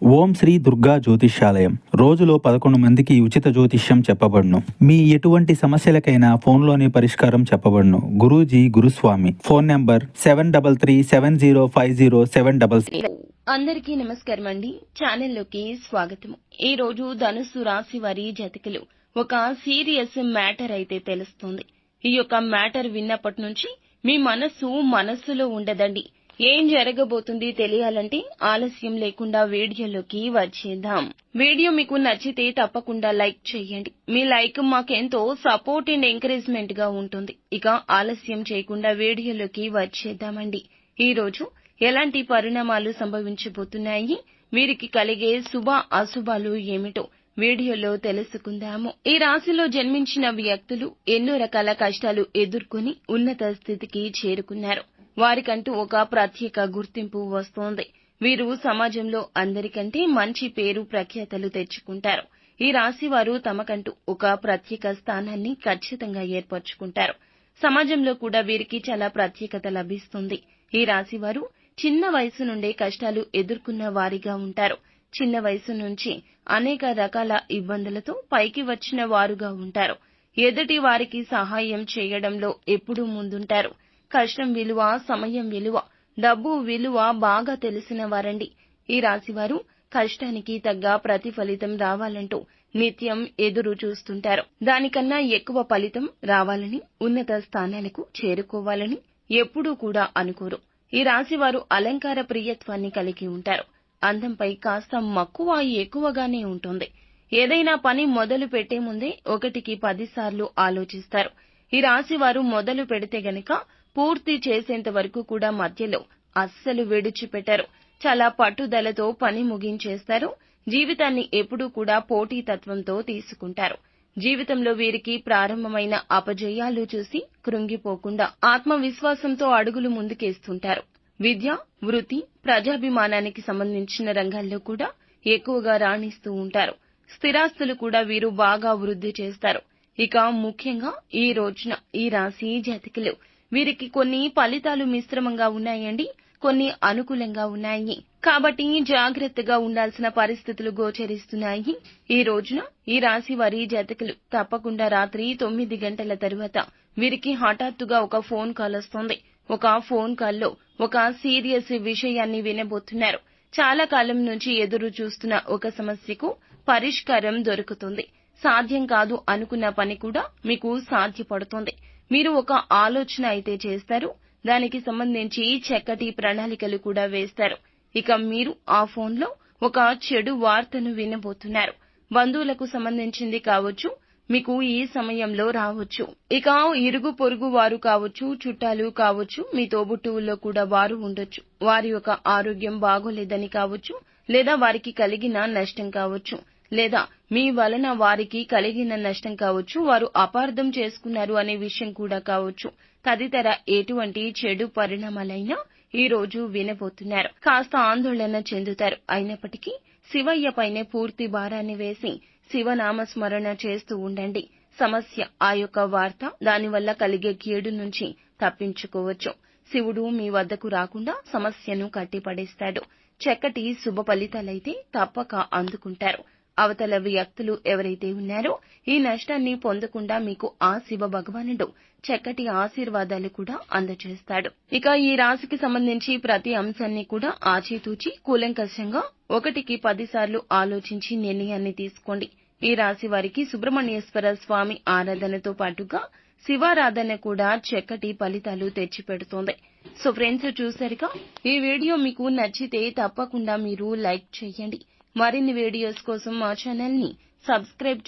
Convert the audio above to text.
ఓం శ్రీ దుర్గా జ్యోతిష్యాలయం. రోజులో 11 మందికి ఉచిత జ్యోతిష్యం చెప్పబడును. మీ ఎటువంటి సమస్యలకైనా ఫోన్లోనే పరిష్కారం చెప్పబడును. గురూజీ గురుస్వామి. Phone number 7337050766. అందరికీ నమస్కారం అండి. ఛానల్లోకి స్వాగతం. ఈ రోజు ధనుస్సు రాశి వారి జాతకులు ఒక సీరియస్ మ్యాటర్ అయితే తెలుస్తుంది. ఈ యొక్క మ్యాటర్ విన్నప్పటి నుంచి మీ మనస్సులో ఉండదండి. ఏం జరగబోతుంది తెలియాలంటే ఆలస్యం లేకుండా వీడియోలోకి వచ్చేద్దాం. వీడియో మీకు నచ్చితే తప్పకుండా లైక్ చేయండి. మీ లైక్ మాకెంతో సపోర్ట్ అండ్ ఎంకరేజ్మెంట్ గా ఉంటుంది. ఇక ఆలస్యం చేయకుండా వీడియోలోకి వచ్చేద్దామండి. ఈ రోజు ఎలాంటి పరిణామాలు సంభవించబోతున్నాయి, వీరికి కలిగే శుభ అశుభాలు ఏమిటో వీడియోలో తెలుసుకుందాము. ఈ రాశిలో జన్మించిన వ్యక్తులు ఎన్నో రకాల కష్టాలు ఎదుర్కొని ఉన్నత స్థితికి చేరుకున్నారు. వారికంటూ ఒక ప్రత్యేక గుర్తింపు వస్తోంది. వీరు సమాజంలో అందరికంటే మంచి పేరు ప్రఖ్యాతలు తెచ్చుకుంటారు. ఈ రాశి వారు తమకంటూ ఒక ప్రత్యేక స్థానాన్ని ఖచ్చితంగా ఏర్పరచుకుంటారు. సమాజంలో కూడా వీరికి చాలా ప్రత్యేకత లభిస్తుంది. ఈ రాశి వారు చిన్న వయసు నుండే కష్టాలు ఎదుర్కొన్న వారిగా ఉంటారు. చిన్న వయసు నుంచి అనేక రకాల ఇబ్బందులతో పైకి వచ్చిన వారుగా ఉంటారు. ఎదుటి వారికి సహాయం చేయడంలో ఎప్పుడూ ముందుంటారు. కష్టం విలువ, సమయం విలువ, డబ్బు విలువ బాగా తెలిసిన వారండి. ఈ రాశివారు కష్టానికి తగ్గ ప్రతిఫలితం రావాలంటూ నిత్యం ఎదురు చూస్తుంటారు. దానికన్నా ఎక్కువ ఫలితం రావాలని, ఉన్నత స్థానాలకు చేరుకోవాలని ఎప్పుడూ కూడా అనుకోరు. ఈ రాశివారు అలంకార ప్రియత్వాన్ని కలిగి ఉంటారు. అందంపై కాస్త మక్కువ ఎక్కువగానే ఉంటుంది. ఏదైనా పని మొదలు పెట్టే ముందే 1కి 10 సార్లు ఆలోచిస్తారు. ఈ రాశివారు మొదలు పెడితే గనక పూర్తి చేసేంత వరకు కూడా మధ్యలో అస్సలు విడిచిపెట్టారు. చాలా పట్టుదలతో పని ముగించేస్తారు. జీవితాన్ని ఎప్పుడూ కూడా పోటీతత్వంతో తీసుకుంటారు. జీవితంలో వీరికి ప్రారంభమైన అపజయాలు చూసి కృంగిపోకుండా ఆత్మవిశ్వాసంతో అడుగులు ముందుకేస్తుంటారు. విద్య, వృత్తి, ప్రజాభిమానానికి సంబంధించిన రంగాల్లో కూడా ఎక్కువగా రాణిస్తూ ఉంటారు. స్థిరాస్తులు కూడా వీరు బాగా వృద్ధి చేస్తారు. ఇక ముఖ్యంగా ఈ రోజున ఈ రాశి జాతకులు వీరికి కొన్ని ఫలితాలు మిశ్రమంగా ఉన్నాయండి, కొన్ని అనుకూలంగా ఉన్నాయి. కాబట్టి జాగ్రత్తగా ఉండాల్సిన పరిస్థితులు గోచరిస్తున్నాయి. ఈ రోజున ఈ రాశి వారి జాతకులు తప్పకుండా రాత్రి 9 గంటల తరువాత వీరికి హఠాత్తుగా ఒక ఫోన్ కాల్ వస్తుంది. ఒక ఫోన్ కాల్లో ఒక సీరియస్ విషయాన్ని వినబోతున్నారు. చాలా కాలం నుంచి ఎదురు చూస్తున్న ఒక సమస్యకు పరిష్కారం దొరుకుతుంది. సాధ్యం కాదు అనుకున్న పని కూడా మీకు సాధ్యపడుతుంది. మీరు ఒక ఆలోచన అయితే చేస్తారు. దానికి సంబంధించి చక్కటి ప్రణాళికలు కూడా వేస్తారు. ఇక మీరు ఆ ఫోన్లో ఒక చెడు వార్తను వినబోతున్నారు. బంధువులకు సంబంధించింది కావచ్చు, మీకు ఈ సమయంలో రావచ్చు. ఇక ఇరుగు పొరుగు వారు కావచ్చు, చుట్టాలు కావచ్చు, మీ తోబుట్టువుల్లో కూడా వారు ఉండొచ్చు. వారి యొక్క ఆరోగ్యం బాగోలేదని కావచ్చు, లేదా వారికి కలిగిన నష్టం కావచ్చు, లేదా మీ వలన వారికి కలిగిన నష్టం కావచ్చు, వారు అపార్థం చేసుకున్నారు అనే విషయం కూడా కావచ్చు. తదితర ఎటువంటి చెడు పరిణామాలైనా ఈ రోజు వినబోతున్నారు. కాస్త ఆందోళన చెందుతారు. అయినప్పటికీ శివయ్య పైనే పూర్తి భారాన్ని వేసి శివనామస్మరణ చేస్తూ ఉండండి. సమస్య ఆ యొక్క వార్త, దానివల్ల కలిగే కీడు నుంచి తప్పించుకోవచ్చు. శివుడు మీ వద్దకు రాకుండా సమస్యను కట్టిపడేస్తాడు. చక్కటి శుభ ఫలితాలైతే తప్పక అందుకుంటారు. అవతల వ్యక్తులు ఎవరైతే ఉన్నారో ఈ నష్టాన్ని పొందకుండా మీకు ఆ శివ భగవానుడు చక్కటి ఆశీర్వాదాలు కూడా అందజేస్తాడు. ఇక ఈ రాశికి సంబంధించి ప్రతి అంశాన్ని కూడా ఆచితూచి కూలంకషంగా 1కి 10 సార్లు ఆలోచించి నిర్ణయాన్ని తీసుకోండి. ఈ రాశి వారికి సుబ్రహ్మణ్యేశ్వర స్వామి ఆరాధనతో పాటుగా శివారాధన కూడా చక్కటి ఫలితాలు తెచ్చిపెడుతోంది. సో ఫ్రెండ్స్, చూసారుగా, ఈ వీడియో మీకు నచ్చితే తప్పకుండా మీరు లైక్ చేయండి. మరిన్ని వీడియోస్ కోసం మా ఛానల్ ని సబ్స్క్రైబ్